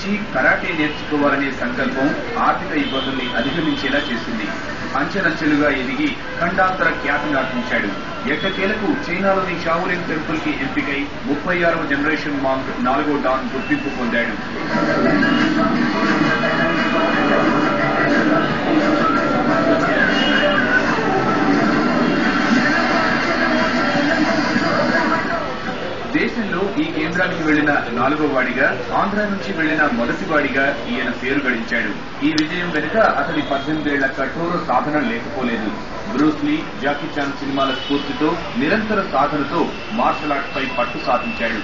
నుంచి కరాటే నేర్చుకోవాలనే సంకల్పం ఆర్థిక ఇబ్బందుల్ని అధిగమించేలా చేసింది. అంచెలంచెలుగా ఎదిగి ఖండాంతర ఖ్యాతిని ఆర్జించాడు. ఎట్టకేలకు చైనాలోని షావోలిన్ టెంపుల్ కి ఎంపికై 36వ జనరేషన్ మాంక్ 4వ డాన్ గుర్తింపు పొందాడు. దేశంలో ఈ కేంద్రానికి వెళ్లిన 4వ వాడిగా, ఆంధ్ర నుంచి వెళ్లిన మొదటి వాడిగా ఈయన పేరు గడించాడు. ఈ విజయం వెనుక అతని 18 ఏళ్ల కఠోర సాధన లేకపోలేదు. బ్రూస్లీ, జాకీ చాన్ సినిమాల స్ఫూర్తితో నిరంతర సాధనతో మార్షల్ ఆర్ట్స్ పై పట్టు సాధించాడు.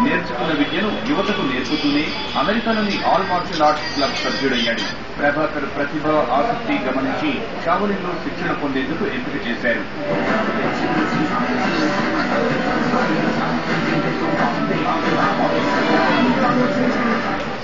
నేర్చుకున్న విద్యను యువతకు నేర్పుతూనే అమెరికాలోని ఆల్ మార్షల్ ఆర్ట్స్ క్లబ్ సభ్యుడయ్యాడు. ప్రభాకర్ ప్రతిభ, ఆసక్తి గమనించి షావోలిన్ లో శిక్షణ పొందేందుకు ఎంపిక చేశారు.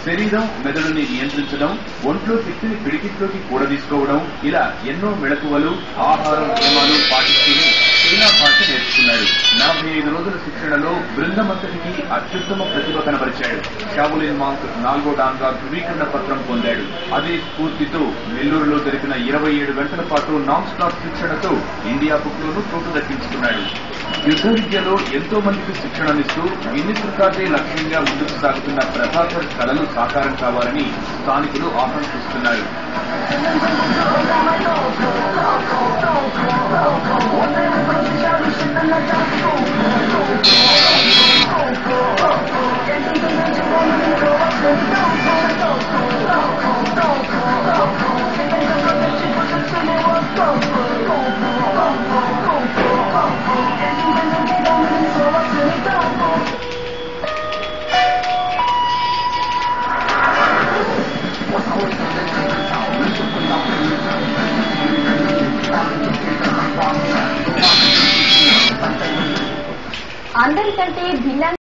శరీరం, మెదడుని నియంత్రించడం, ఒంట్లో శక్తిని పిడికిట్లోకి కూడదీసుకోవడం, ఇలా ఎన్నో మెళకువలు, ఆహారం నియమాలు పాటిస్తూనే చైనా భాష నేర్చుకున్నాడు. 45 రోజుల శిక్షణలో బృందమంతటికి అత్యుత్తమ ప్రతిభ కనబరిచాడు. షావోలిన్ మాంక్ 4వ డాన్ గా ధృవీకరణ పత్రం పొందాడు. అదే స్ఫూర్తితో నెల్లూరులో జరిపిన 27 గంటల పాటు నాన్ స్టాప్ శిక్షణతో ఇండియా బుక్ లోనూ చోటు దక్కించుకున్నాడు. యుద్ధ విద్యలో ఎంతో మందికి శిక్షణనిస్తూ గిన్నిస్ రికార్డే లక్ష్యంగా ముందుకు సాగుతున్న ప్రభాకర్ కళలు సాకారం కావాలని స్థానికులు ఆకాంక్షిస్తున్నారు. అందరికంటే భిన్నంగా